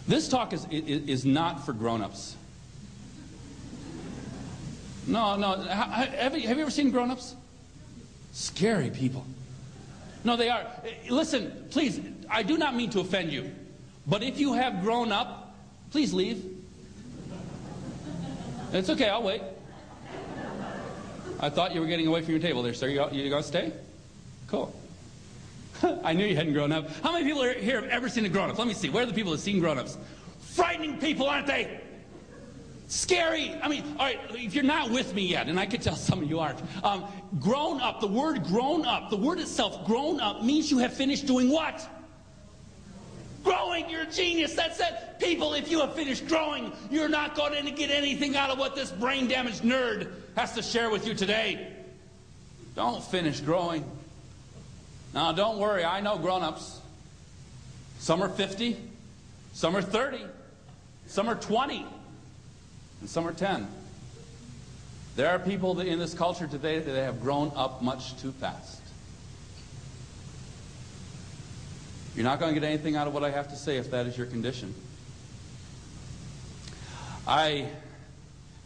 This talk is not for grown-ups. No. Have you ever seen grown-ups? Scary people. No, they are. Listen, please, I do not mean to offend you, but if you have grown up, please leave. It's okay, I'll wait. I thought you were getting away from your table there, sir. You gonna stay? Cool. I knew you hadn't grown up. How many people here have ever seen a grown-up? Let me see. Where are the people that have seen grown-ups? Frightening people, aren't they? Scary. I mean, all right, if you're not with me yet, and I can tell some of you aren't, grown up, the word grown up, the word itself, grown up, means you have finished doing what? Growing. You're a genius. That's it. People, if you have finished growing, you're not going to get anything out of what this brain-damaged nerd has to share with you today. Don't finish growing. Now, don't worry. I know grown-ups. Some are 50, some are 30, some are 20, and some are 10. There are people in this culture today that have grown up much too fast. You're not going to get anything out of what I have to say if that is your condition. I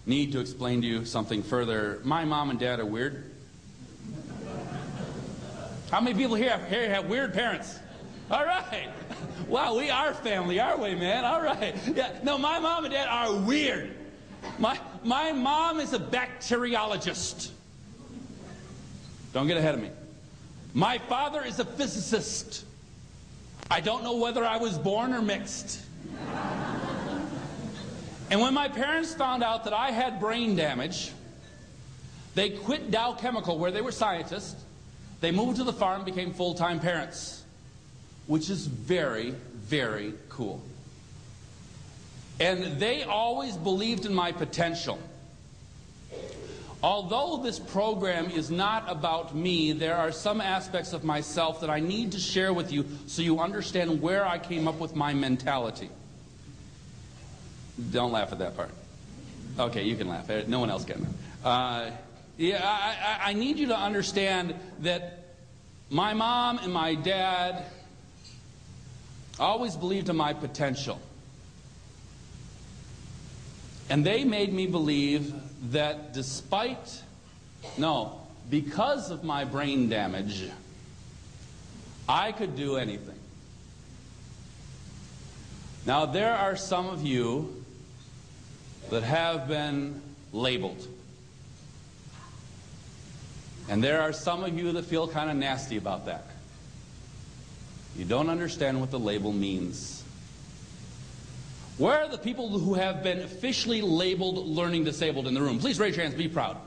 need to explain to you something further. My mom and dad are weird. How many people here have weird parents? All right. Wow, we are family, aren't we, man? All right. Yeah. No, my mom and dad are weird. My mom is a bacteriologist. Don't get ahead of me. My father is a physicist. I don't know whether I was born or mixed. And when my parents found out that I had brain damage, they quit Dow Chemical, where they were scientists. They moved to the farm, became full-time parents, which is very, very cool. And they always believed in my potential. Although this program is not about me, there are some aspects of myself that I need to share with you so you understand where I came up with my mentality. Don't laugh at that part. Okay, you can laugh. No one else can. I need you to understand that my mom and my dad always believed in my potential. And they made me believe that because of my brain damage, I could do anything. Now, there are some of you that have been labeled. And there are some of you that feel kind of nasty about that. You don't understand what the label means. Where are the people who have been officially labeled learning disabled in the room? Please raise your hands. Be proud.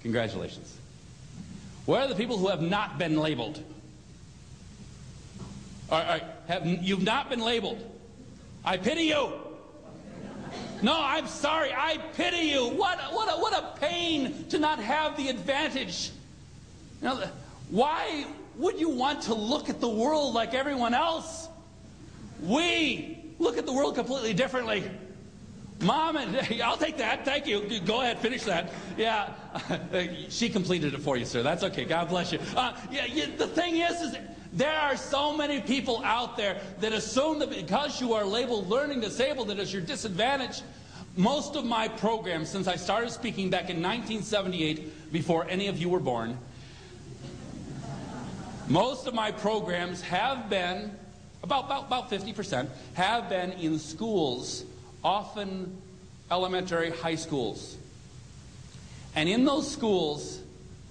Congratulations. Where are the people who have not been labeled? You've not been labeled. I pity you. No, I'm sorry. I pity you. What a pain to not have the advantage. Now, why would you want to look at the world like everyone else? We look at the world completely differently. Mom and I'll take that. Thank you. Go ahead, finish that. Yeah, she completed it for you, sir. That's okay. God bless you. The thing is there are so many people out there that assume that because you are labeled learning disabled, that is your disadvantage. Most of my programs, since I started speaking back in 1978, before any of you were born, most of my programs have been, about 50%, have been in schools, often elementary, high schools. And in those schools,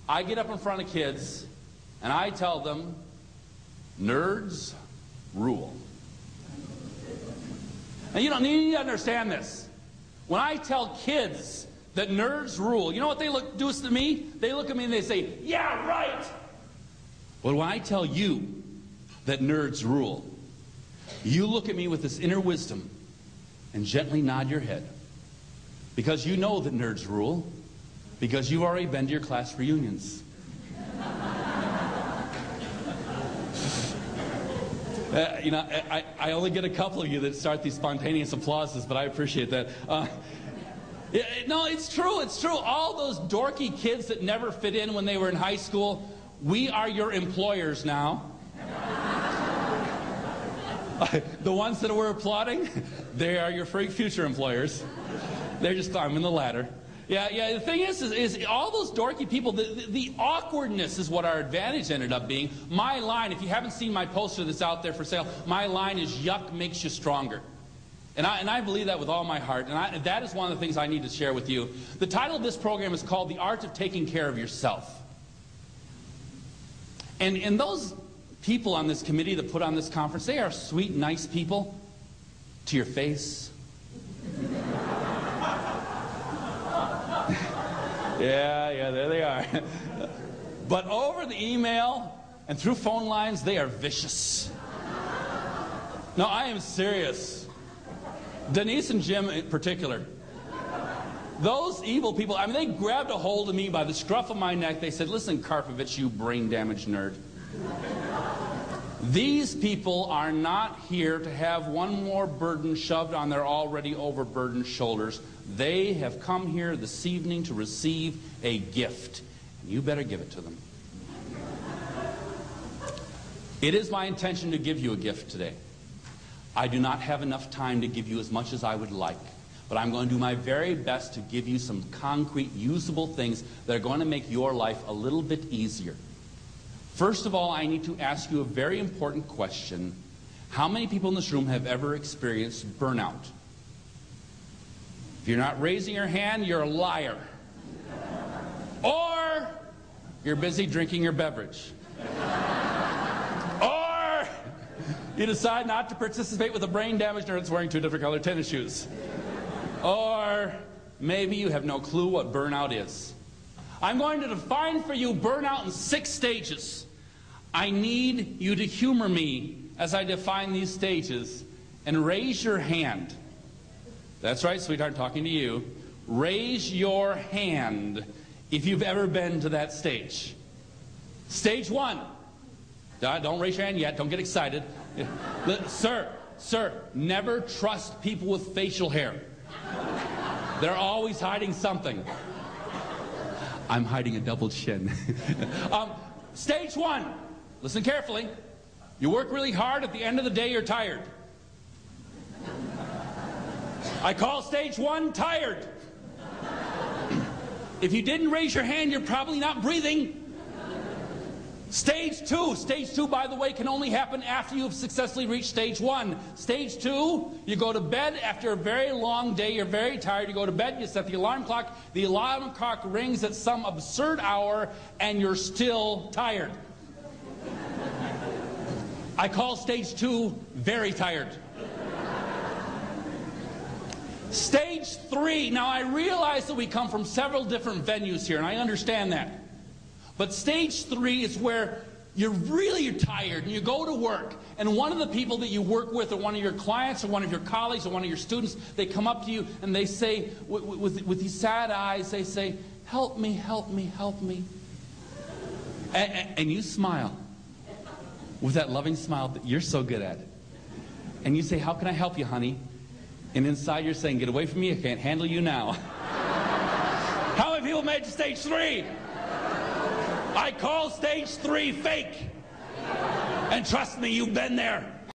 I get up in front of kids and I tell them, nerds rule. And you need to understand this. When I tell kids that nerds rule, you know what they do to me? They look at me and they say, yeah, right. But when I tell you that nerds rule, you look at me with this inner wisdom and gently nod your head. Because you know that nerds rule. Because you've already been to your class reunions. I only get a couple of you that start these spontaneous applauses, but I appreciate that. No, it's true. It's true. All those dorky kids that never fit in when they were in high school, we are your employers now. The ones that were applauding, they are your future employers. They're just climbing the ladder. Yeah, the thing is all those dorky people, the awkwardness is what our advantage ended up being. My line, if you haven't seen my poster that's out there for sale, my line is yuck makes you stronger. And I believe that with all my heart, and that is one of the things I need to share with you. The title of this program is called The Art of Taking Care of Yourself. And those people on this committee that put on this conference, they are sweet, nice people to your face. Yeah, there they are. But over the email and through phone lines, they are vicious. No, I am serious. Denise and Jim in particular. Those evil people, I mean, they grabbed a hold of me by the scruff of my neck. They said, listen, Karpovich, you brain-damaged nerd. These people are not here to have one more burden shoved on their already overburdened shoulders. They have come here this evening to receive a gift, and you better give it to them. It is my intention to give you a gift today. I do not have enough time to give you as much as I would like, but I'm going to do my very best to give you some concrete, usable things that are going to make your life a little bit easier. First of all, I need to ask you a very important question. How many people in this room have ever experienced burnout? If you're not raising your hand, you're a liar. Or you're busy drinking your beverage. Or you decide not to participate with a brain-damaged nerd that's wearing 2 different colored tennis shoes. Or maybe you have no clue what burnout is. I'm going to define for you burnout in 6 stages. I need you to humor me as I define these stages and raise your hand. That's right, sweetheart, I'm talking to you. Raise your hand if you've ever been to that stage. Stage 1. Don't raise your hand yet. Don't get excited. Sir, never trust people with facial hair. They're always hiding something. I'm hiding a double chin. Stage 1. Listen carefully. You work really hard. At the end of the day, you're tired. I call stage 1 tired. If you didn't raise your hand, you're probably not breathing. Stage 2. Stage 2, by the way, can only happen after you've successfully reached stage 1. Stage 2, you go to bed after a very long day, you're very tired, you go to bed, you set the alarm clock rings at some absurd hour, and you're still tired. I call stage 2 very tired. Stage 3, now I realize that we come from several different venues here, and I understand that. But stage 3 is where you're tired, and you go to work, and one of the people that you work with, or one of your clients, or one of your colleagues, or one of your students, they come up to you, and they say, with these sad eyes, they say, help me, help me, help me. And you smile with that loving smile that you're so good at. And you say, how can I help you, honey? And inside you're saying, get away from me, I can't handle you now. How many people made it to stage 3? I call stage 3 fake. And trust me, you've been there.